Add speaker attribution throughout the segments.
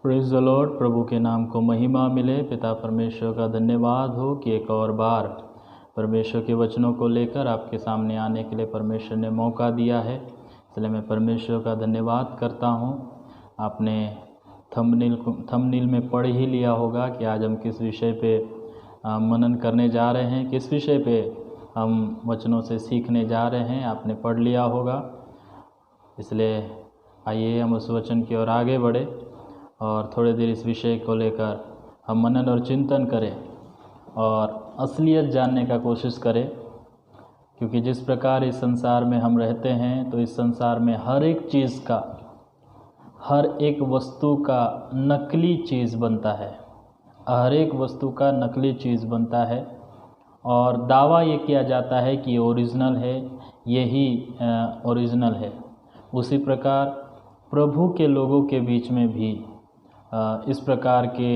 Speaker 1: Praise the Lord. प्रभु के नाम को महिमा मिले। पिता परमेश्वर का धन्यवाद हो कि एक और बार परमेश्वर के वचनों को लेकर आपके सामने आने के लिए परमेश्वर ने मौका दिया है, इसलिए मैं परमेश्वर का धन्यवाद करता हूँ। आपने थंबनेल में पढ़ ही लिया होगा कि आज हम किस विषय पे मनन करने जा रहे हैं, किस विषय पे हम वचनों से सीखने जा रहे हैं। आपने पढ़ लिया होगा, इसलिए आइए हम उस वचन की ओर आगे बढ़े और थोड़ी देर इस विषय को लेकर हम मनन और चिंतन करें और असलियत जानने का कोशिश करें। क्योंकि जिस प्रकार इस संसार में हम रहते हैं, तो इस संसार में हर एक चीज़ का, हर एक वस्तु का नकली चीज़ बनता है, हर एक वस्तु का नकली चीज़ बनता है और दावा ये किया जाता है कि ये ओरिजिनल है, यही ओरिजिनल है। उसी प्रकार प्रभु के लोगों के बीच में भी इस प्रकार के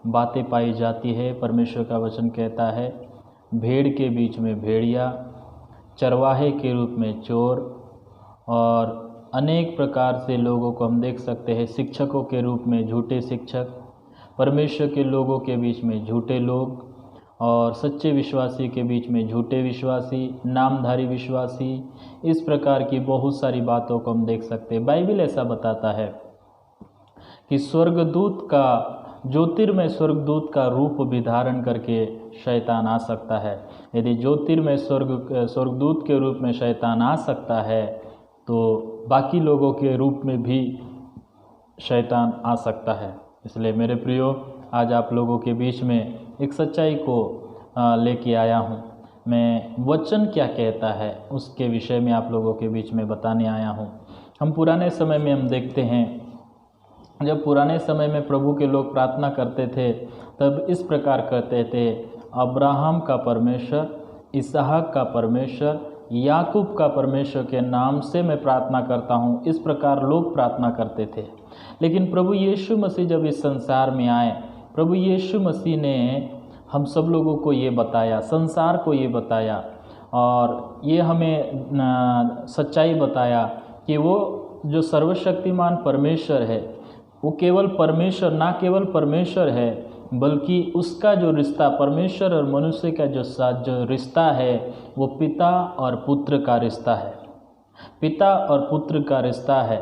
Speaker 1: बातें पाई जाती है। परमेश्वर का वचन कहता है, भेड़ के बीच में भेड़िया, चरवाहे के रूप में चोर, और अनेक प्रकार से लोगों को हम देख सकते हैं। शिक्षकों के रूप में झूठे शिक्षक, परमेश्वर के लोगों के बीच में झूठे लोग, और सच्चे विश्वासी के बीच में झूठे विश्वासी, नामधारी विश्वासी। इस प्रकार की बहुत सारी बातों को हम देख सकते हैं। बाइबल ऐसा बताता है कि स्वर्गदूत का, ज्योतिर्मय स्वर्गदूत का रूप भी धारण करके शैतान आ सकता है। यदि ज्योतिर्मय स्वर्गदूत के रूप में शैतान आ सकता है, तो बाकी लोगों के रूप में भी शैतान आ सकता है। इसलिए मेरे प्रियो, आज आप लोगों के बीच में एक सच्चाई को लेके आया हूँ। मैं वचन क्या कहता है उसके विषय में आप लोगों के बीच में बताने आया हूँ। हम पुराने समय में हम देखते हैं, जब पुराने समय में प्रभु के लोग प्रार्थना करते थे, तब इस प्रकार करते थे, अब्राहम का परमेश्वर, इसहाक का परमेश्वर, याकूब का परमेश्वर के नाम से मैं प्रार्थना करता हूँ। इस प्रकार लोग प्रार्थना करते थे। लेकिन प्रभु यीशु मसीह जब इस संसार में आए, प्रभु यीशु मसीह ने हम सब लोगों को ये बताया, संसार को ये बताया, और ये हमें सच्चाई बताया कि वो जो सर्वशक्तिमान परमेश्वर है, वो केवल परमेश्वर, ना केवल परमेश्वर है, बल्कि उसका जो रिश्ता, परमेश्वर और मनुष्य का जो रिश्ता है, वो पिता और पुत्र का रिश्ता है। पिता और पुत्र का रिश्ता है।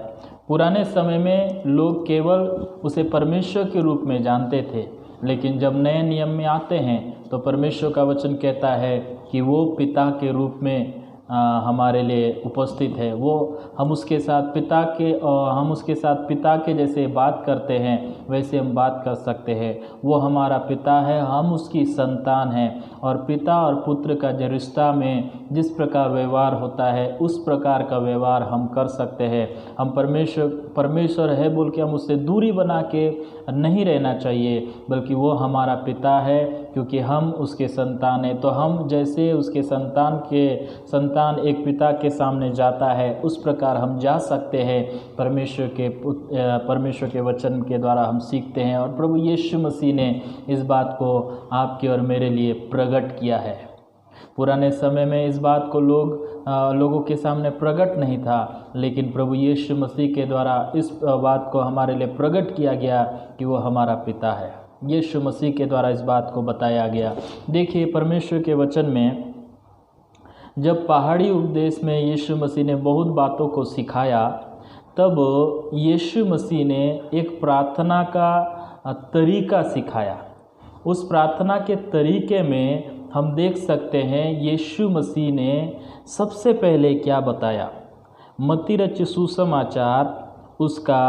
Speaker 1: पुराने समय में लोग केवल उसे परमेश्वर के रूप में जानते थे, लेकिन जब नए नियम में आते हैं तो परमेश्वर का वचन कहता है कि वो पिता के रूप में हमारे लिए उपस्थित है। वो हम उसके साथ पिता के जैसे बात करते हैं, वैसे हम बात कर सकते हैं। वो हमारा पिता है, हम उसकी संतान हैं, और पिता और पुत्र का जो रिश्ता में जिस प्रकार व्यवहार होता है, उस प्रकार का व्यवहार हम कर सकते हैं। हम परमेश्वर है बोल के हम उससे दूरी बना के नहीं रहना चाहिए, बल्कि वो हमारा पिता है, क्योंकि हम उसके संतान हैं। तो हम जैसे उसके संतान एक पिता के सामने जाता है, उस प्रकार हम जा सकते हैं। परमेश्वर के वचन के द्वारा हम सीखते हैं, और प्रभु यीशु मसीह ने इस बात को आपके और मेरे लिए प्रकट किया है। पुराने समय में इस बात को लोगों के सामने प्रकट नहीं था, लेकिन प्रभु यीशु मसीह के द्वारा इस बात को हमारे लिए प्रकट किया गया कि वो हमारा पिता है। यीशु मसीह के द्वारा इस बात को बताया गया। देखिए, परमेश्वर के वचन में जब पहाड़ी उपदेश में यीशु मसीह ने बहुत बातों को सिखाया, तब यीशु मसीह ने एक प्रार्थना का तरीका सिखाया। उस प्रार्थना के तरीके में हम देख सकते हैं यीशु मसीह ने सबसे पहले क्या बताया। मत्ती रचित सुसमाचार उसका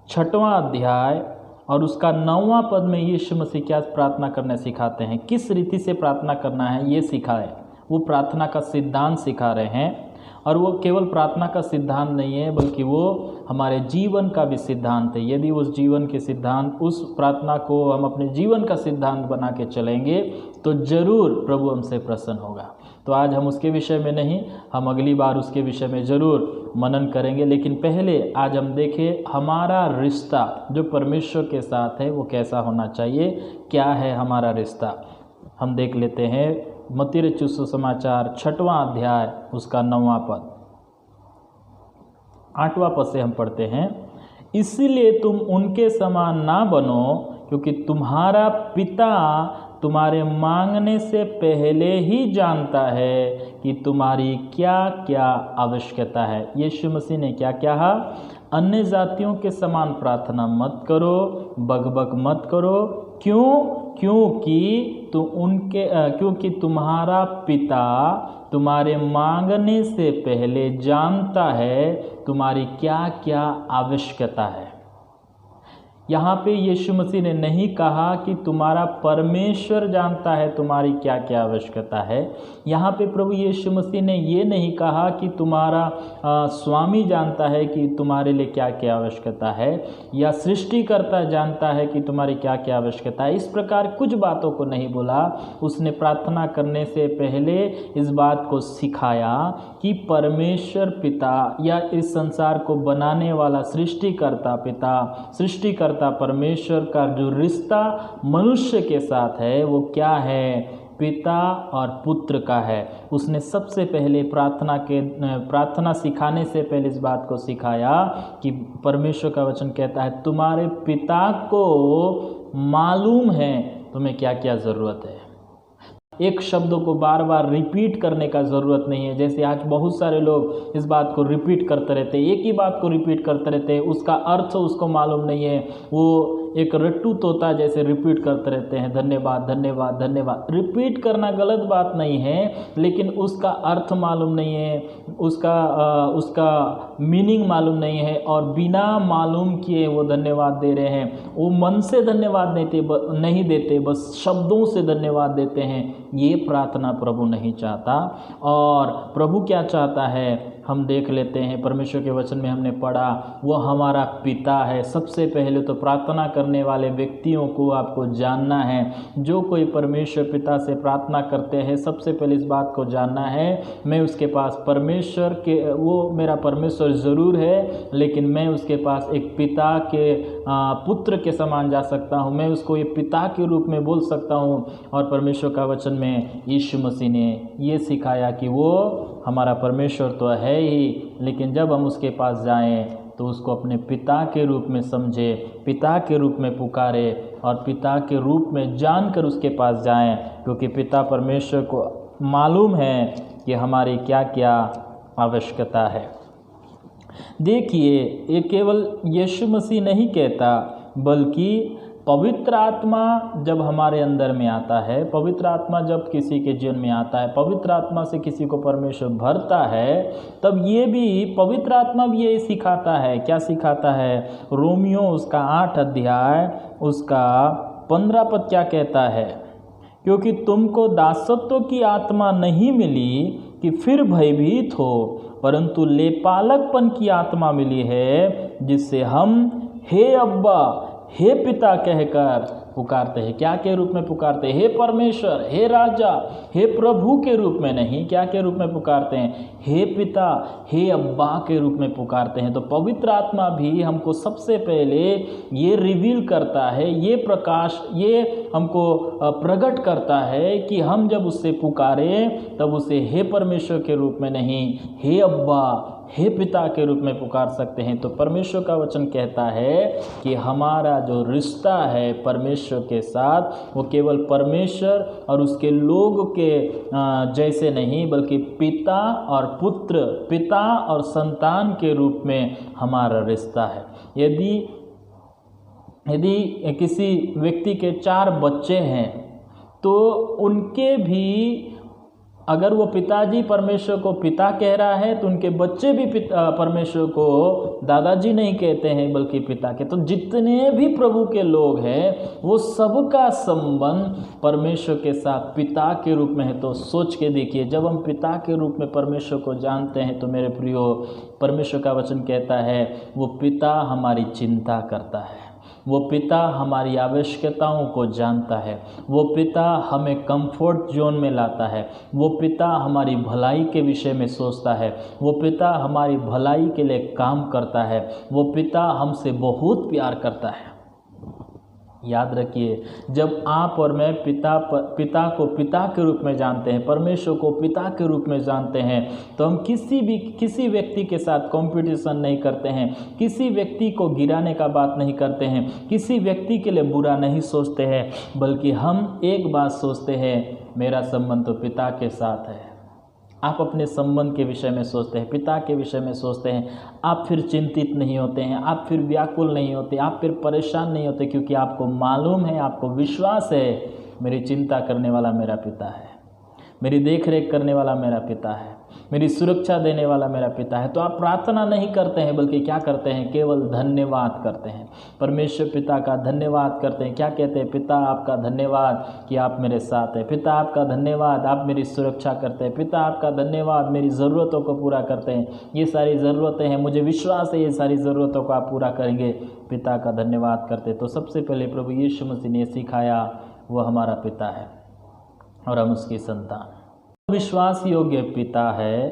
Speaker 1: 6वां अध्याय और उसका 9वां पद में यीशु मसीह क्या प्रार्थना करना सिखाते हैं, किस रीति से प्रार्थना करना है ये सिखाए। वो प्रार्थना का सिद्धांत सिखा रहे हैं, और वो केवल प्रार्थना का सिद्धांत नहीं है, बल्कि वो हमारे जीवन का भी सिद्धांत है। यदि उस जीवन के सिद्धांत, उस प्रार्थना को हम अपने जीवन का सिद्धांत बना के चलेंगे, तो ज़रूर प्रभु हमसे प्रसन्न होगा। तो आज हम उसके विषय में नहीं, हम अगली बार उसके विषय में ज़रूर मनन करेंगे। लेकिन पहले आज हम देखें हमारा रिश्ता जो परमेश्वर के साथ है वो कैसा होना चाहिए, क्या है हमारा रिश्ता। हम देख लेते हैं मत्ती रचित सुसमाचार 6वां अध्याय उसका 9वां पद। 8वां पद से हम पढ़ते हैं। इसीलिए तुम उनके समान ना बनो, क्योंकि तुम्हारा पिता तुम्हारे मांगने से पहले ही जानता है कि तुम्हारी क्या क्या आवश्यकता है। यीशु मसीह ने क्या कहा? अन्य जातियों के समान प्रार्थना मत करो, बकबक मत करो। क्यों? क्योंकि तुम्हारा पिता तुम्हारे मांगने से पहले जानता है तुम्हारी क्या क्या आवश्यकता है। यहाँ पे यीशु मसीह ने नहीं कहा कि तुम्हारा परमेश्वर जानता है तुम्हारी क्या क्या आवश्यकता है। यहाँ पे प्रभु यीशु मसीह ने ये नहीं कहा कि तुम्हारा स्वामी जानता है कि तुम्हारे लिए क्या क्या आवश्यकता है, या सृष्टिकर्ता जानता है कि तुम्हारी क्या क्या आवश्यकता है। इस प्रकार कुछ बातों को नहीं बोला। उसने प्रार्थना करने से पहले इस बात को सिखाया कि परमेश्वर पिता या इस संसार को बनाने वाला सृष्टिकर्ता पिता, सृष्टिकर्ता परमेश्वर का जो रिश्ता मनुष्य के साथ है वो क्या है? पिता और पुत्र का है। उसने सबसे पहले प्रार्थना सिखाने से पहले इस बात को सिखाया कि परमेश्वर का वचन कहता है तुम्हारे पिता को मालूम है तुम्हें क्या क्या ज़रूरत है। एक शब्दों को बार बार रिपीट करने का ज़रूरत नहीं है। जैसे आज बहुत सारे लोग इस बात को रिपीट करते रहते हैं, एक ही बात को रिपीट करते रहते हैं, उसका अर्थ उसको मालूम नहीं है। वो एक रट्टू तोता जैसे रिपीट करते रहते हैं, धन्यवाद धन्यवाद धन्यवाद। रिपीट करना गलत बात नहीं है, लेकिन उसका अर्थ मालूम नहीं है, उसका मीनिंग मालूम नहीं है, और बिना मालूम किए वो धन्यवाद दे रहे हैं। वो मन से धन्यवाद नहीं देते, बस शब्दों से धन्यवाद देते हैं। ये प्रार्थना प्रभु नहीं चाहता। और प्रभु क्या चाहता है हम देख लेते हैं। परमेश्वर के वचन में हमने पढ़ा वो हमारा पिता है। सबसे पहले तो प्रार्थना करने वाले व्यक्तियों को आपको जानना है। जो कोई परमेश्वर पिता से प्रार्थना करते हैं सबसे पहले इस बात को जानना है मैं उसके पास परमेश्वर के, वो मेरा परमेश्वर ज़रूर है, लेकिन मैं उसके पास एक पिता के पुत्र के समान जा सकता हूँ। मैं उसको ये पिता के रूप में बोल सकता हूँ। और परमेश्वर का वचन में यीशु मसीह ने ये सिखाया कि वो हमारा परमेश्वर तो है ही, लेकिन जब हम उसके पास जाएं तो उसको अपने पिता के रूप में समझे, पिता के रूप में पुकारे और पिता के रूप में जानकर उसके पास जाएं, क्योंकि पिता परमेश्वर को मालूम है कि हमारी क्या क्या आवश्यकता है। देखिए, ये केवल यीशु मसीह नहीं कहता, बल्कि पवित्र आत्मा जब हमारे अंदर में आता है, पवित्र आत्मा जब किसी के जीवन में आता है, पवित्र आत्मा से किसी को परमेश्वर भरता है, तब ये भी पवित्र आत्मा भी ये सिखाता है। क्या सिखाता है? रोमियो उसका 8 अध्याय उसका 15 पद क्या कहता है? क्योंकि तुमको दासत्व की आत्मा नहीं मिली कि फिर भयभीत हो, परंतु लेपालकपन की आत्मा मिली है, जिससे हम हे अब्बा, हे पिता कहकर पुकारते हैं। क्या के रूप में पुकारते हैं? हे परमेश्वर, हे राजा, हे प्रभु के रूप में नहीं। क्या के रूप में पुकारते हैं? हे पिता, हे अब्बा के रूप में पुकारते हैं। तो पवित्र आत्मा भी हमको सबसे पहले ये रिवील करता है, ये प्रकाश, ये हमको प्रकट करता है कि हम जब उससे पुकारें तब उसे हे परमेश्वर के रूप में नहीं, हे अब्बा, हे पिता के रूप में पुकार सकते हैं। तो परमेश्वर का वचन कहता है कि हमारा जो रिश्ता है परमेश्वर के साथ वो केवल परमेश्वर और उसके लोग के जैसे नहीं, बल्कि पिता और पुत्र, पिता और संतान के रूप में हमारा रिश्ता है। यदि किसी व्यक्ति के 4 बच्चे हैं तो उनके भी, अगर वो पिताजी परमेश्वर को पिता कह रहा है तो उनके बच्चे भी परमेश्वर को दादाजी नहीं कहते हैं बल्कि पिता के। तो जितने भी प्रभु के लोग हैं वो सबका संबंध परमेश्वर के साथ पिता के रूप में है। तो सोच के देखिए, जब हम पिता के रूप में परमेश्वर को जानते हैं तो मेरे प्रियो, परमेश्वर का वचन कहता है वो पिता हमारी चिंता करता है, वो पिता हमारी आवश्यकताओं को जानता है, वो पिता हमें कंफर्ट जोन में लाता है, वो पिता हमारी भलाई के विषय में सोचता है, वो पिता हमारी भलाई के लिए काम करता है, वो पिता हमसे बहुत प्यार करता है। याद रखिए, जब आप और मैं पिता को पिता के रूप में जानते हैं, परमेश्वर को पिता के रूप में जानते हैं, तो हम किसी व्यक्ति के साथ कंपटीशन नहीं करते हैं, किसी व्यक्ति को गिराने का बात नहीं करते हैं, किसी व्यक्ति के लिए बुरा नहीं सोचते हैं, बल्कि हम एक बात सोचते हैं, मेरा संबंध तो पिता के साथ है। आप अपने संबंध के विषय में सोचते हैं, पिता के विषय में सोचते हैं, आप फिर चिंतित नहीं होते हैं, आप फिर व्याकुल नहीं होते, आप फिर परेशान नहीं होते, क्योंकि आपको मालूम है, आपको विश्वास है, मेरी चिंता करने वाला मेरा पिता है, मेरी देख रेख करने वाला मेरा पिता है, मेरी सुरक्षा देने वाला मेरा पिता है। तो आप प्रार्थना नहीं करते हैं, बल्कि क्या करते हैं, केवल धन्यवाद करते हैं, परमेश्वर पिता का धन्यवाद करते हैं। क्या कहते हैं, पिता आपका धन्यवाद कि आप मेरे साथ हैं, पिता आपका धन्यवाद आप मेरी सुरक्षा करते हैं, पिता आपका धन्यवाद मेरी ज़रूरतों को पूरा करते हैं। ये सारी ज़रूरतें हैं, मुझे विश्वास है ये सारी ज़रूरतों को आप पूरा करेंगे, पिता का धन्यवाद करते। तो सबसे पहले प्रभु यीशु मसीह ने सिखाया, वो हमारा पिता है और हम उसकी संतान। विश्वास योग्य पिता है,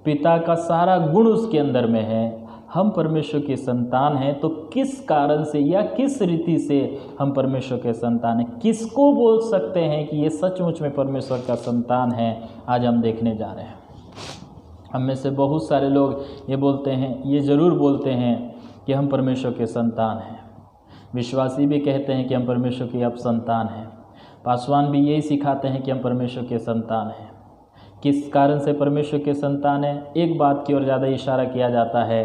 Speaker 1: पिता का सारा गुण उसके अंदर में है, हम परमेश्वर के संतान हैं। तो किस कारण से या किस रीति से हम परमेश्वर के संतान हैं, किसको बोल सकते हैं कि ये सचमुच में परमेश्वर का संतान है, आज हम देखने जा रहे हैं। हम में से बहुत सारे लोग ये बोलते हैं, ये ज़रूर बोलते हैं कि हम परमेश्वर के संतान हैं, विश्वासी भी कहते हैं कि हम परमेश्वर के अब संतान हैं, पासवान भी यही सिखाते हैं कि हम परमेश्वर के संतान हैं। किस कारण से परमेश्वर के संतान हैं, एक बात की ओर ज़्यादा इशारा किया जाता है,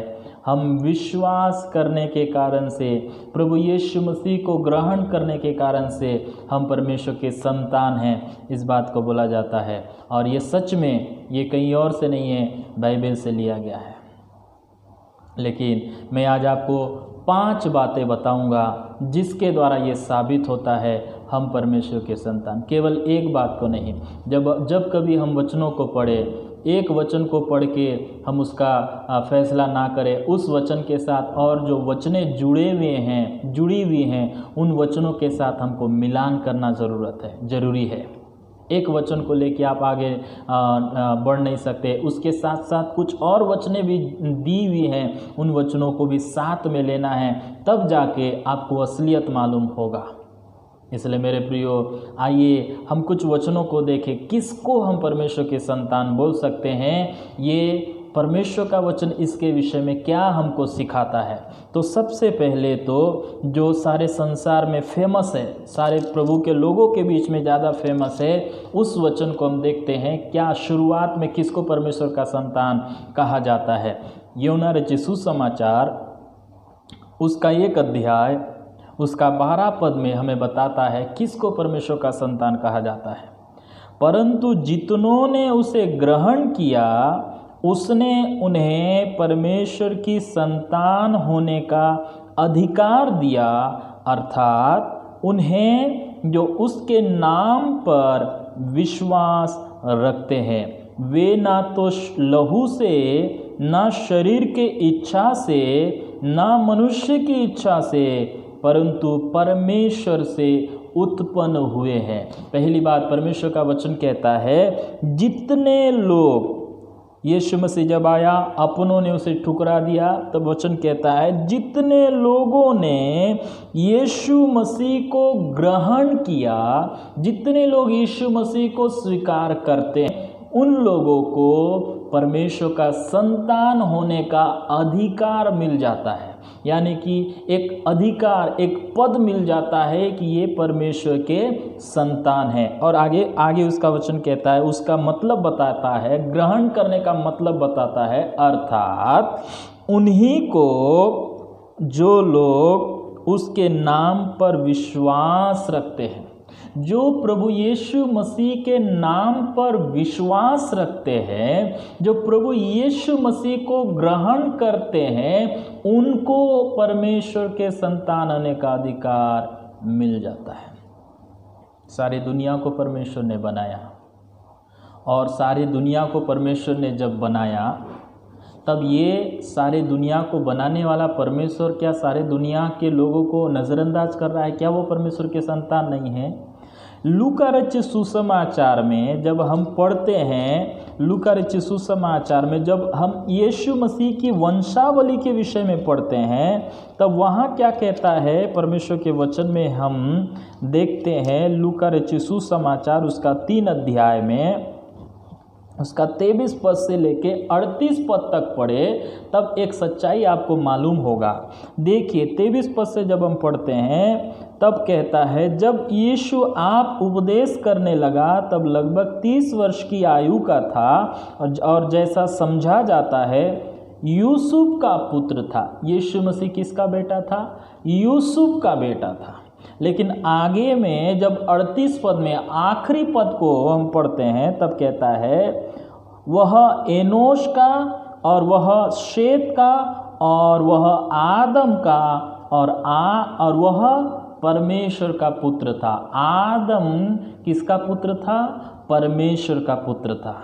Speaker 1: हम विश्वास करने के कारण से, प्रभु यीशु मसीह को ग्रहण करने के कारण से हम परमेश्वर के संतान हैं, इस बात को बोला जाता है। और ये सच में, ये कहीं और से नहीं है, बाइबल से लिया गया है। लेकिन मैं आज आपको 5 बातें बताऊंगा जिसके द्वारा ये साबित होता है हम परमेश्वर के संतान। केवल एक बात को नहीं, जब कभी हम वचनों को पढ़े, एक वचन को पढ़ के हम उसका फैसला ना करें, उस वचन के साथ और जो वचनें जुड़ी हुई हैं, उन वचनों के साथ हमको मिलान करना ज़रूरी है। एक वचन को लेके आप आगे बढ़ नहीं सकते, उसके साथ साथ कुछ और वचनें भी दी हुई हैं, उन वचनों को भी साथ में लेना है, तब जाके आपको असलियत मालूम होगा। इसलिए मेरे प्रियो, आइए हम कुछ वचनों को देखें, किसको हम परमेश्वर के संतान बोल सकते हैं, ये परमेश्वर का वचन इसके विषय में क्या हमको सिखाता है। तो सबसे पहले तो जो सारे संसार में फेमस है, सारे प्रभु के लोगों के बीच में ज़्यादा फेमस है, उस वचन को हम देखते हैं, क्या शुरुआत में किसको परमेश्वर का संतान कहा जाता है। यूहन्ना रचित सुसमाचार उसका 1 अध्याय उसका 12 पद में हमें बताता है किसको परमेश्वर का संतान कहा जाता है। परंतु जितनों ने उसे ग्रहण किया, उसने उन्हें परमेश्वर की संतान होने का अधिकार दिया, अर्थात उन्हें जो उसके नाम पर विश्वास रखते हैं। वे ना तो लहू से, ना शरीर के इच्छा से, ना मनुष्य की इच्छा से, परंतु परमेश्वर से उत्पन्न हुए हैं। पहली बात, परमेश्वर का वचन कहता है, जितने लोग, यीशु मसीह जब आया, अपनों ने उसे ठुकरा दिया, तब वचन कहता है, जितने लोगों ने यीशु मसीह को ग्रहण किया, जितने लोग यीशु मसीह को स्वीकार करते हैं, उन लोगों को परमेश्वर का संतान होने का अधिकार मिल जाता है। यानी कि एक अधिकार, एक पद मिल जाता है कि ये परमेश्वर के संतान है। और आगे उसका वचन कहता है, उसका मतलब बताता है, ग्रहण करने का मतलब बताता है, अर्थात उन्हीं को जो लोग उसके नाम पर विश्वास रखते हैं, जो प्रभु यीशु मसीह के नाम पर विश्वास रखते हैं, जो प्रभु यीशु मसीह को ग्रहण करते हैं, उनको परमेश्वर के संतान होने का अधिकार मिल जाता है। सारी दुनिया को परमेश्वर ने बनाया, और सारी दुनिया को परमेश्वर ने जब बनाया, तब ये सारे दुनिया को बनाने वाला परमेश्वर क्या सारे दुनिया के लोगों को नज़रअंदाज कर रहा है? क्या वो परमेश्वर के संतान नहीं है? लूका रचित सुसमाचार में जब हम पढ़ते हैं
Speaker 2: लूका रचित सुसमाचार में जब हम यीशु मसीह की वंशावली के विषय में पढ़ते हैं तब वहाँ क्या कहता है परमेश्वर के वचन में हम देखते हैं। लूका रचित सुसमाचार उसका 3 अध्याय में उसका 23 पद से लेके 38 पद तक पढ़े तब एक सच्चाई आपको मालूम होगा। देखिए 23 पद से जब हम पढ़ते हैं तब कहता है, जब यीशु आप उपदेश करने लगा तब लगभग 30 वर्ष की आयु का था और जैसा समझा जाता है यूसुफ का पुत्र था। यीशु मसीह किसका बेटा था? यूसुफ का बेटा था। लेकिन आगे में जब 38 पद में आखिरी पद को हम पढ़ते हैं तब कहता है वह एनोश का और वह शेत का और वह आदम का और वह परमेश्वर का पुत्र था। आदम किसका पुत्र था? परमेश्वर का पुत्र था।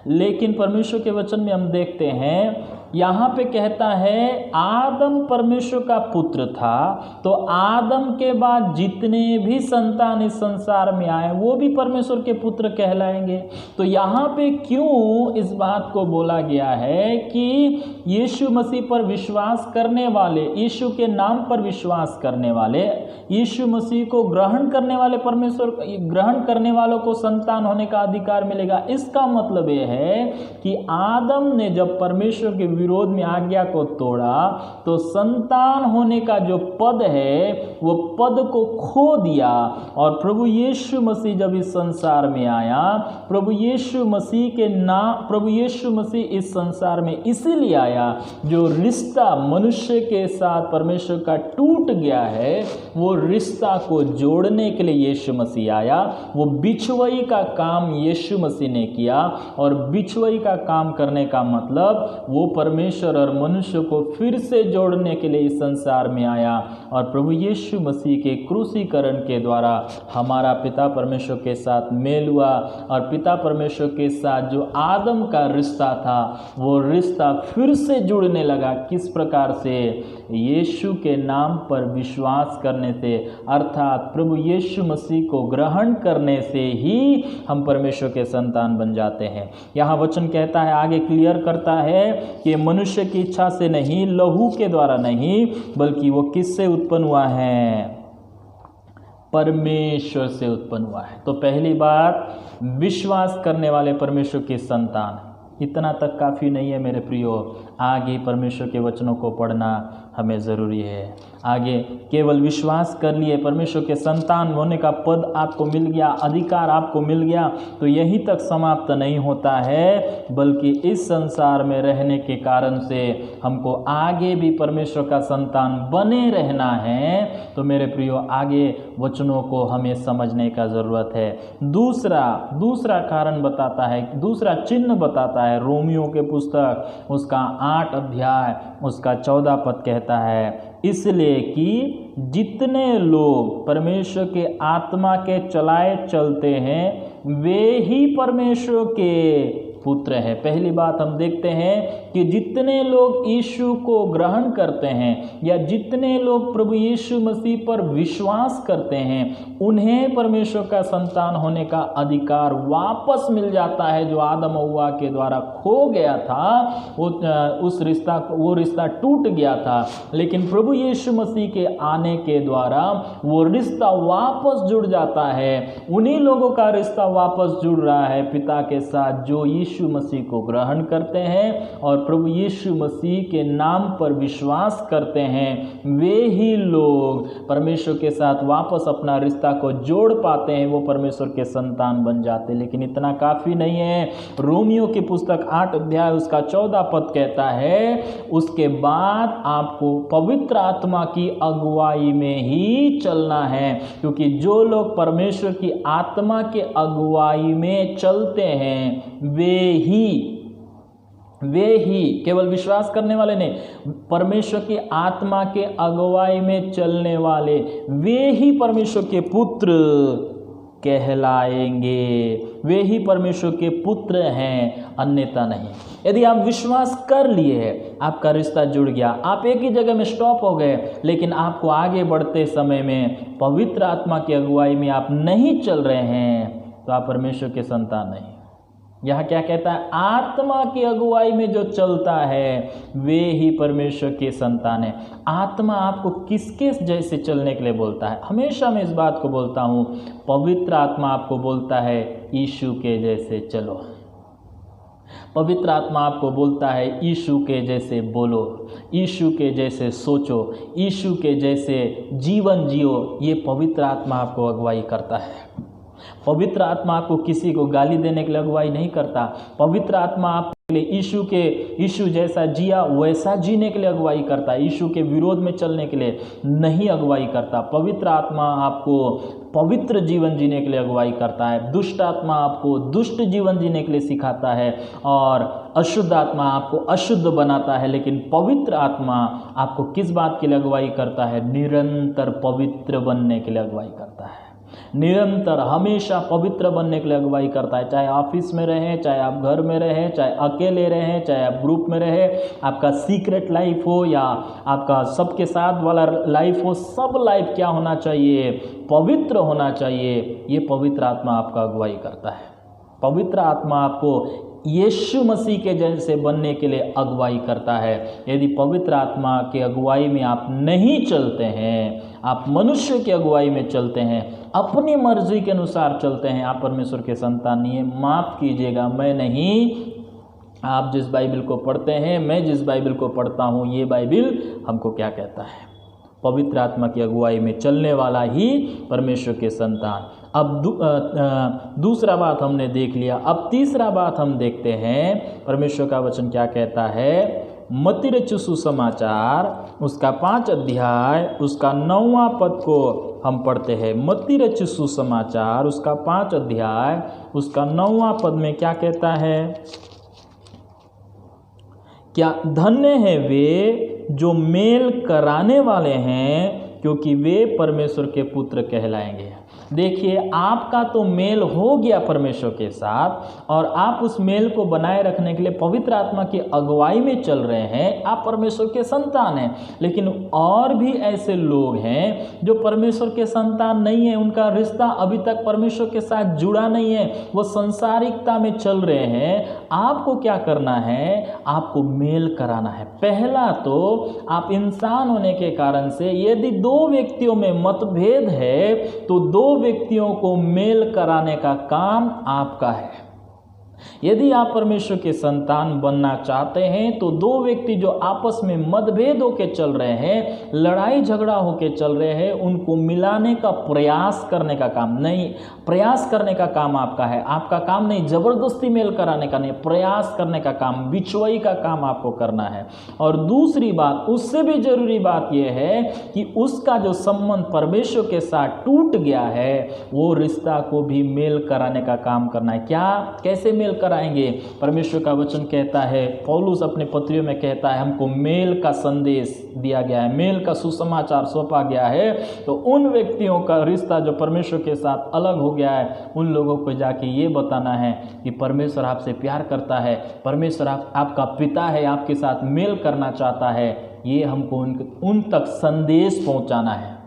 Speaker 2: लेकिन परमेश्वर के वचन में हम देखते हैं यहाँ पे कहता है आदम परमेश्वर का पुत्र था, तो आदम के बाद जितने भी संतान इस संसार में आए वो भी परमेश्वर के पुत्र कहलाएंगे। तो यहाँ पे क्यों इस बात को बोला गया है कि यीशु मसीह पर विश्वास करने वाले, यीशु के नाम पर विश्वास करने वाले, यीशु मसीह को ग्रहण करने वाले, परमेश्वर ग्रहण करने वालों को संतान होने का अधिकार मिलेगा। इसका मतलब यह है कि आदम ने जब परमेश्वर के विरोध में आज्ञा को तोड़ा तो संतान होने का जो पद है वो पद को खो दिया। और प्रभु यीशु मसीह जब इस संसार में आया, प्रभु यीशु मसीह इस संसार में इसीलिए आया जो रिश्ता मनुष्य के साथ परमेश्वर का टूट गया है वो रिश्ता को जोड़ने के लिए यीशु मसीह आया। वो बिछुआई का काम यीशु मसीह ने किया और बिछुआई का काम करने का मतलब वो परमेश्वर और मनुष्य को फिर से जोड़ने के लिए इस संसार में आया। और प्रभु यीशु मसीह के क्रूसीकरण के द्वारा हमारा पिता परमेश्वर के साथ मेल हुआ और पिता परमेश्वर के साथ जो आदम का रिश्ता था वो रिश्ता फिर से जुड़ने लगा। किस प्रकार से? यीशु के नाम पर विश्वास करने से, अर्थात प्रभु यीशु मसीह को ग्रहण करने से ही हम परमेश्वर के संतान बन जाते हैं। यहाँ वचन कहता है, आगे क्लियर करता है कि मनुष्य की इच्छा से नहीं, लहू के द्वारा नहीं, बल्कि वो किससे उत्पन्न हुआ है? परमेश्वर से उत्पन्न हुआ है। तो पहली बात, विश्वास करने वाले परमेश्वर के संतान। इतना तक काफ़ी नहीं है मेरे प्रियो, आगे परमेश्वर के वचनों को पढ़ना हमें ज़रूरी है। आगे केवल विश्वास कर लिए, परमेश्वर के संतान होने का पद आपको मिल गया, अधिकार आपको मिल गया, तो यहीं तक समाप्त नहीं होता है, बल्कि इस संसार में रहने के कारण से हमको आगे भी परमेश्वर का संतान बने रहना है। तो मेरे प्रियो, आगे वचनों को हमें समझने का ज़रूरत है। दूसरा कारण बताता है, दूसरा चिन्ह बताता है रोमियो के पुस्तक उसका 8 अध्याय उसका 14 पद कहता है, इसलिए कि जितने लोग परमेश्वर के आत्मा के चलाए चलते हैं वे ही परमेश्वर के पुत्र है। पहली बात हम देखते हैं कि जितने लोग यीशु को ग्रहण करते हैं या जितने लोग प्रभु यीशु मसीह पर विश्वास करते हैं उन्हें परमेश्वर का संतान होने का अधिकार वापस मिल जाता है। जो आदम हव्वा के द्वारा खो गया था वो रिश्ता टूट गया था, लेकिन प्रभु यीशु मसीह के आने के द्वारा वो रिश्ता वापस जुड़ जाता है। उन्हीं लोगों का रिश्ता वापस जुड़ रहा है पिता के साथ जो यीशु मसीह को ग्रहण करते हैं और प्रभु यीशु मसीह के नाम पर विश्वास करते हैं। वे ही लोग परमेश्वर के साथ वापस अपना रिश्ता को जोड़ पाते हैं, वो परमेश्वर के संतान बन जाते हैं। लेकिन इतना काफ़ी नहीं है। रोमियो की पुस्तक 8 अध्याय उसका 14 पद कहता है, उसके बाद आपको पवित्र आत्मा की अगुवाई में ही चलना है, क्योंकि जो लोग परमेश्वर की आत्मा के अगुवाई में चलते हैं वे ही केवल विश्वास करने वाले नहीं, परमेश्वर की आत्मा के अगुवाई में चलने वाले वे ही परमेश्वर के पुत्र कहलाएंगे। वे ही परमेश्वर के पुत्र हैं, अन्यथा नहीं। यदि आप विश्वास कर लिए हैं, आपका रिश्ता जुड़ गया, आप एक ही जगह में स्टॉप हो गए, लेकिन आपको आगे बढ़ते समय में पवित्र आत्मा की अगुवाई में आप नहीं चल रहे हैं, तो आप परमेश्वर के संतान नहीं। यहाँ क्या कहता है, आत्मा की अगुवाई में जो चलता है वे ही परमेश्वर के संतान है। आत्मा आपको किसके जैसे चलने के लिए बोलता है? हमेशा मैं इस बात को बोलता हूँ, पवित्र आत्मा आपको बोलता है यीशु के जैसे चलो। पवित्र आत्मा आपको बोलता है यीशु के जैसे बोलो, यीशु के जैसे सोचो, यीशु के जैसे जीवन जियो। ये पवित्र आत्मा आपको अगुवाई करता है। पवित्र आत्मा आपको किसी को गाली देने के लिए अगुवाई नहीं करता। पवित्र आत्मा आपके लिए यीशु जैसा जिया वैसा जीने के लिए अगुवाई करता है। यीशु के विरोध में चलने के लिए नहीं अगुवाई करता। पवित्र आत्मा आपको पवित्र जीवन जीने के लिए अगुवाई करता है। दुष्ट आत्मा आपको दुष्ट जीवन जीने के लिए सिखाता है और अशुद्ध आत्मा आपको अशुद्ध बनाता है। लेकिन पवित्र आत्मा आपको किस बात के लिए अगुवाई करता है? निरंतर पवित्र बनने के लिए अगुवाई करता है। निरंतर हमेशा पवित्र बनने के लिए अगुवाई करता है। चाहे ऑफिस में रहें, चाहे आप घर में रहें, चाहे अकेले रहें, चाहे आप ग्रुप में रहें, आपका सीक्रेट लाइफ हो या आपका सबके साथ वाला लाइफ हो, सब लाइफ क्या होना चाहिए? पवित्र होना चाहिए। ये पवित्र आत्मा आपका अगुवाई करता है। पवित्र आत्मा आपको यीशु मसीह के जैसे बनने के लिए अगुवाई करता है। यदि पवित्र आत्मा के अगुवाई में आप नहीं चलते हैं, आप मनुष्य की अगुवाई में चलते हैं, अपनी मर्जी के अनुसार चलते हैं, आप परमेश्वर के संतान नहीं है। माफ़ कीजिएगा, मैं नहीं। आप जिस बाइबल को पढ़ते हैं, मैं जिस बाइबल को पढ़ता हूँ, ये बाइबल हमको क्या कहता है? पवित्र आत्मा की अगुवाई में चलने वाला ही परमेश्वर के संतान। अब दूसरा बात हमने देख लिया। अब तीसरा बात हम देखते हैं, परमेश्वर का वचन क्या कहता है। मत्ती रचित सुसमाचार उसका 5 अध्याय उसका 9वां पद को हम पढ़ते हैं। मत्ती रचित सुसमाचार उसका 5 अध्याय उसका 9वां पद में क्या कहता है? क्या धन्य है वे जो मेल कराने वाले हैं, क्योंकि वे परमेश्वर के पुत्र कहलाएंगे। देखिए, आपका तो मेल हो गया परमेश्वर के साथ और आप उस मेल को बनाए रखने के लिए पवित्र आत्मा की अगुवाई में चल रहे हैं। आप परमेश्वर के संतान हैं। लेकिन और भी ऐसे लोग हैं जो परमेश्वर के संतान नहीं है, उनका रिश्ता अभी तक परमेश्वर के साथ जुड़ा नहीं है, वो संसारिकता में चल रहे हैं। आपको क्या करना है? आपको मेल कराना है। पहला तो आप इंसान होने के कारण से यदि 2 व्यक्तियों में मतभेद है तो 2 व्यक्तियों को मेल कराने का काम आपका है। यदि आप परमेश्वर के संतान बनना चाहते हैं तो 2 व्यक्ति जो आपस में मतभेद होके चल रहे हैं, लड़ाई झगड़ा होके चल रहे हैं, उनको मिलाने का प्रयास करने का काम नहीं, प्रयास करने का काम आपका है। आपका काम नहीं जबरदस्ती मेल कराने का, नहीं, प्रयास करने का काम, बिछुआई का काम आपको करना है। और दूसरी बात, उससे भी जरूरी बात यह है कि उसका जो संबंध परमेश्वर के साथ टूट गया है, वो रिश्ता को भी मेल कराने का काम करना है। क्या, कैसे मेल कराएंगे? परमेश्वर का वचन कहता है, पौलुस अपने पत्रियों में कहता है, हमको मेल का संदेश दिया गया है, मेल का सुसमाचार सौंपा गया है। तो उन व्यक्तियों का रिश्ता जो परमेश्वर के साथ अलग हो गया है, उन लोगों को जाके ये बताना है कि परमेश्वर आपसे प्यार करता है, परमेश्वर आपका पिता है, आपके साथ मेल करना चाहता है। ये हमको उन तक संदेश पहुंचाना है।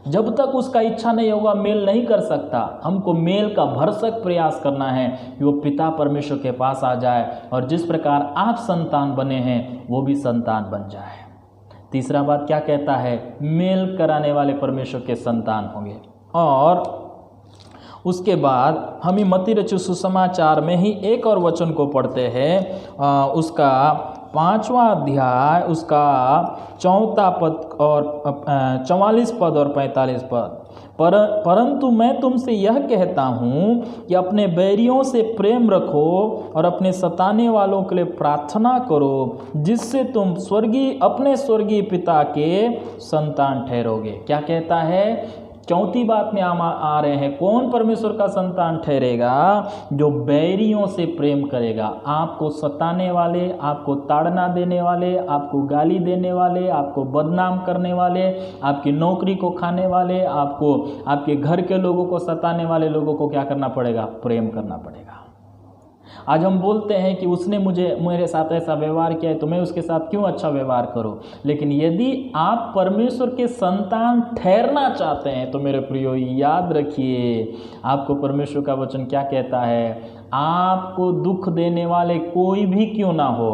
Speaker 2: जब तक उसका इच्छा नहीं होगा, मेल नहीं कर सकता। हमको मेल का भरसक प्रयास करना है कि वो पिता परमेश्वर के पास आ जाए और जिस प्रकार आप संतान बने हैं वो भी संतान बन जाए। तीसरा बात क्या कहता है? मेल कराने वाले परमेश्वर के संतान होंगे। और उसके बाद हम ही मत्ती रचित सुसमाचार में ही एक और वचन को पढ़ते हैं, उसका 5वां अध्याय उसका 4 पद और 44 पद और 45 पद। परंतु मैं तुमसे यह कहता हूँ कि अपने बैरियों से प्रेम रखो और अपने सताने वालों के लिए प्रार्थना करो, जिससे तुम अपने स्वर्गीय पिता के संतान ठहरोगे। क्या कहता है? चौथी बात में आ रहे हैं, कौन परमेश्वर का संतान ठहरेगा? जो बैरियों से प्रेम करेगा। आपको सताने वाले, आपको ताड़ना देने वाले, आपको गाली देने वाले, आपको बदनाम करने वाले, आपकी नौकरी को खाने वाले, आपको आपके घर के लोगों को सताने वाले लोगों को क्या करना पड़ेगा? प्रेम करना पड़ेगा। आज हम बोलते हैं कि उसने मेरे साथ ऐसा व्यवहार किया है तो मैं उसके साथ क्यों अच्छा व्यवहार करूं। लेकिन यदि आप परमेश्वर के संतान ठहरना चाहते हैं तो मेरे प्रियो याद रखिए, आपको परमेश्वर का वचन क्या कहता है? आपको दुख देने वाले कोई भी क्यों ना हो,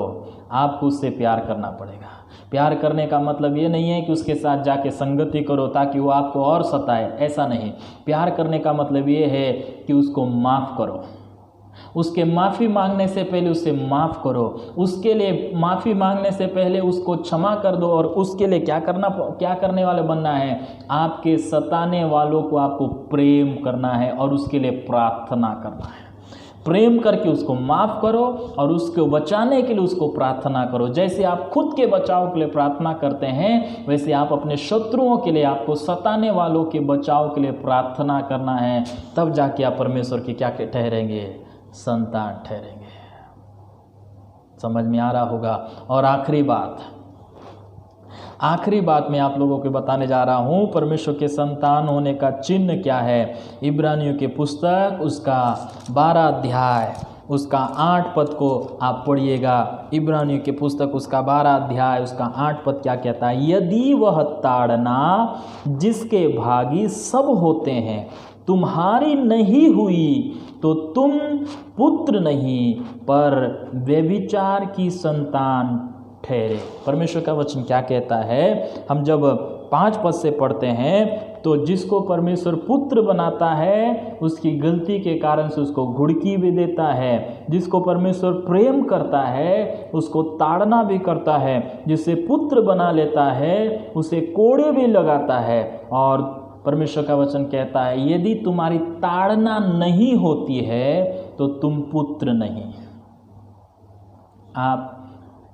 Speaker 2: आपको उससे प्यार करना पड़ेगा। प्यार करने का मतलब ये नहीं है कि उसके साथ जाके संगति करो ताकि वो आपको और सताए, ऐसा नहीं। प्यार करने का मतलब ये है कि उसको माफ़ करो, उसके माफ़ी मांगने से पहले उसे माफ़ करो, उसके लिए माफ़ी मांगने से पहले उसको क्षमा कर दो। और उसके लिए क्या करने वाले बनना है, आपके सताने वालों को आपको प्रेम करना है और उसके लिए प्रार्थना करना है। प्रेम करके उसको माफ़ करो और उसको बचाने के लिए उसको प्रार्थना करो। जैसे आप खुद के बचाव के लिए प्रार्थना करते हैं, वैसे आप अपने शत्रुओं के लिए, आपको सताने वालों के बचाव के लिए प्रार्थना करना है। तब जाके आप परमेश्वर की क्या ठहरेंगे, संतान ठहरेंगे। समझ में आ रहा होगा। और आखिरी बात मैं आप लोगों को बताने जा रहा हूँ, परमेश्वर के संतान होने का चिन्ह क्या है। इब्रानियों की पुस्तक उसका 12 अध्याय उसका 8 पद को आप पढ़िएगा। इब्रानियों की पुस्तक उसका 12 अध्याय उसका 8 पद क्या कहता है, यदि वह ताड़ना जिसके भागी सब होते हैं तुम्हारी नहीं हुई तो तुम पुत्र नहीं पर व्यभिचार की संतान ठहरे। परमेश्वर का वचन क्या कहता है, हम जब 5 पद से पढ़ते हैं तो जिसको परमेश्वर पुत्र बनाता है उसकी गलती के कारण से उसको घुड़की भी देता है। जिसको परमेश्वर प्रेम करता है उसको ताड़ना भी करता है। जिसे पुत्र बना लेता है उसे कोड़े भी लगाता है। और परमेश्वर का वचन कहता है यदि तुम्हारी ताड़ना नहीं होती है तो तुम पुत्र नहीं। आप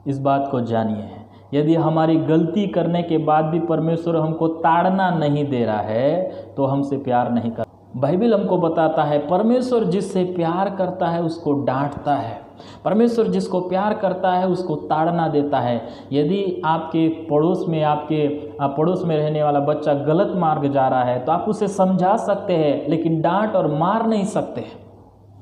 Speaker 2: इस बात को जानिए, यदि हमारी गलती करने के बाद भी परमेश्वर हमको ताड़ना नहीं दे रहा है तो हमसे प्यार नहीं कर। बाइबल हमको बताता है परमेश्वर जिससे प्यार करता है उसको डांटता है, परमेश्वर जिसको प्यार करता है उसको ताड़ना देता है। यदि आपके पड़ोस में रहने वाला बच्चा गलत मार्ग जा रहा है तो आप उसे समझा सकते हैं, लेकिन डांट और मार नहीं सकते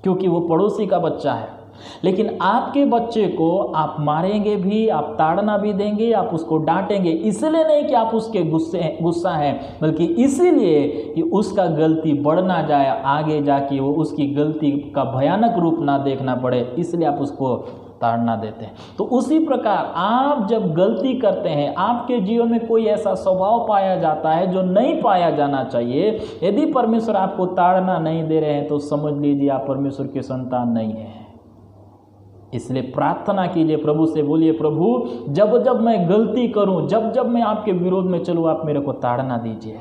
Speaker 2: क्योंकि वो पड़ोसी का बच्चा है। लेकिन आपके बच्चे को आप मारेंगे भी, आप ताड़ना भी देंगे, आप उसको डांटेंगे, इसलिए नहीं कि आप उसके गुस्सा है, बल्कि इसीलिए कि उसका गलती बढ़ ना जाए, आगे जाके वो उसकी गलती का भयानक रूप ना देखना पड़े, इसलिए आप उसको ताड़ना देते हैं। तो उसी प्रकार आप जब गलती करते हैं, आपके जीवन में कोई ऐसा स्वभाव पाया जाता है जो नहीं पाया जाना चाहिए, यदि परमेश्वर आपको ताड़ना नहीं दे रहे हैं तो समझ लीजिए आप परमेश्वर के संतान नहीं हैं। इसलिए प्रार्थना कीजिए, प्रभु से बोलिए, प्रभु जब जब मैं गलती करूं, जब जब मैं आपके विरोध में चलूं, आप मेरे को ताड़ना दीजिए।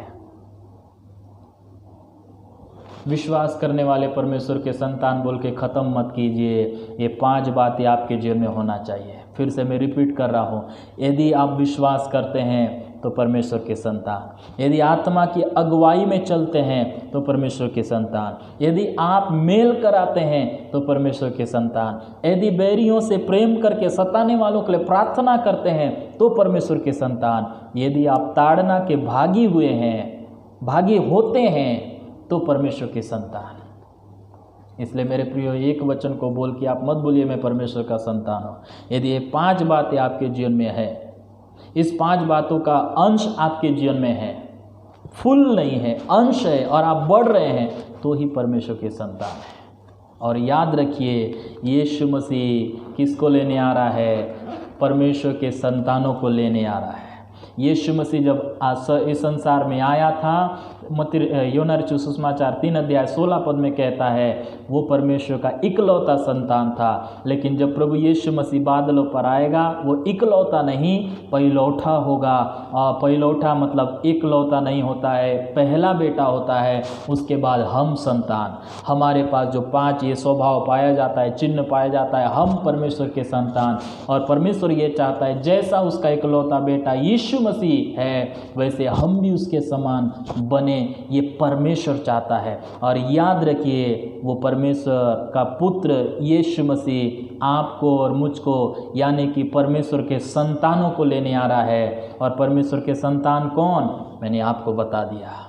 Speaker 2: विश्वास करने वाले परमेश्वर के संतान बोल के ख़त्म मत कीजिए। ये 5 बातें आपके जीवन में होना चाहिए। फिर से मैं रिपीट कर रहा हूँ, यदि आप विश्वास करते हैं तो परमेश्वर के संतान, यदि आत्मा की अगुवाई में चलते हैं तो परमेश्वर के संतान, यदि आप मेल कराते हैं तो परमेश्वर के संतान, यदि बैरियों से प्रेम करके सताने वालों के लिए प्रार्थना करते हैं तो परमेश्वर के संतान, यदि आप ताड़ना के भागी होते हैं तो परमेश्वर के संतान। इसलिए मेरे प्रियो, एक वचन को बोल के आप मत बोलिए मैं परमेश्वर का संतान हूँ। यदि ये 5 बातें आपके जीवन में है, इस 5 बातों का अंश आपके जीवन में है, फुल नहीं है, अंश है, और आप बढ़ रहे हैं तो ही परमेश्वर के संतान है। और याद रखिए, यीशु मसीह किसको लेने आ रहा है? परमेश्वर के संतानों को लेने आ रहा है। यीशु मसीह जब इस संसार में आया था, यूहन्ना रचित सुसमाचार 3 अध्याय 16 पद में कहता है वो परमेश्वर का इकलौता संतान था। लेकिन जब प्रभु यीशु मसीह बादलों पर आएगा, वो इकलौता नहीं पहिलौठा होगा। पहिलौठा मतलब इकलौता नहीं होता है, पहला बेटा होता है। उसके बाद हम संतान, हमारे पास जो 5 ये स्वभाव पाया जाता है, चिन्ह पाया जाता है, हम परमेश्वर के संतान। और परमेश्वर ये चाहता है जैसा उसका इकलौता बेटा यीशु मसीह है वैसे हम भी उसके समान बने, ये परमेश्वर चाहता है। और याद रखिए, वो परमेश्वर का पुत्र यीशु मसीह आपको और मुझको, यानी कि परमेश्वर के संतानों को लेने आ रहा है। और परमेश्वर के संतान कौन? मैंने आपको बता दिया।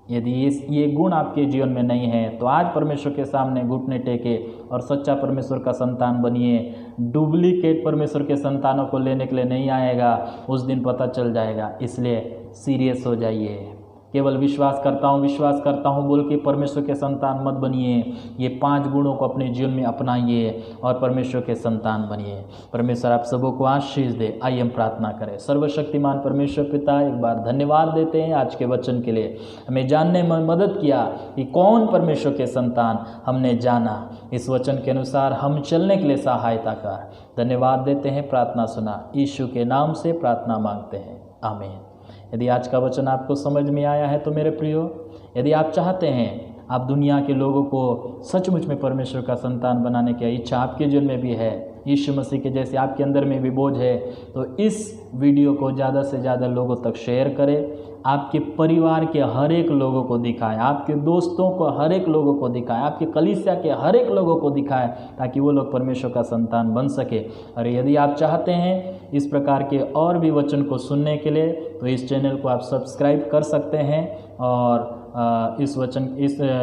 Speaker 2: यदि ये गुण आपके जीवन में नहीं है तो आज परमेश्वर के सामने घुटने टेके और सच्चा परमेश्वर का संतान बनिए। डुप्लीकेट परमेश्वर के संतानों को लेने के लिए नहीं आएगा, उस दिन पता चल जाएगा। इसलिए सीरियस हो जाइए केवल विश्वास करता हूँ बोल के परमेश्वर के संतान मत बनिए। ये 5 गुणों को अपने जीवन में अपनाइए और परमेश्वर के संतान बनिए। परमेश्वर आप सबों को आशीष दे। आइए हम प्रार्थना करें। सर्वशक्तिमान परमेश्वर पिता, एक बार धन्यवाद देते हैं आज के वचन के लिए। हमें जानने में मदद किया कि कौन परमेश्वर के संतान हमने जाना। इस वचन के अनुसार हम चलने के लिए सहायता कर। धन्यवाद देते हैं, प्रार्थना सुना, यीशु के नाम से प्रार्थना मांगते हैं, आमीन। यदि आज का वचन आपको समझ में आया है तो मेरे प्रियो, यदि आप चाहते हैं आप दुनिया के लोगों को सचमुच में परमेश्वर का संतान बनाने की इच्छा आपके जीवन में भी है, यीशु मसीह के जैसे आपके अंदर में भी बोझ है, तो इस वीडियो को ज़्यादा से ज़्यादा लोगों तक शेयर करें। आपके परिवार के हर एक लोगों को दिखाएं, आपके दोस्तों को हर एक लोगों को दिखाएं, आपके कलीसिया के हर एक लोगों को दिखाएं, ताकि वो लोग परमेश्वर का संतान बन सके। और यदि आप चाहते हैं इस प्रकार के और भी वचन को सुनने के लिए, तो इस चैनल को आप सब्सक्राइब कर सकते हैं और इस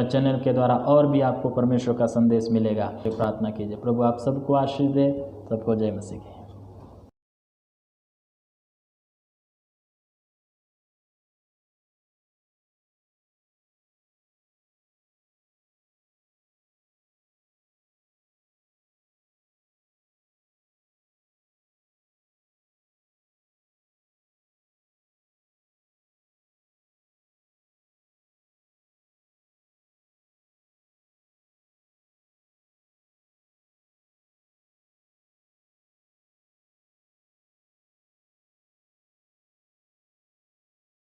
Speaker 2: चैनल के द्वारा और भी आपको परमेश्वर का संदेश मिलेगा। प्रार्थना कीजिए। प्रभु आप सबको आशीष दे। सबको जय मसीह की।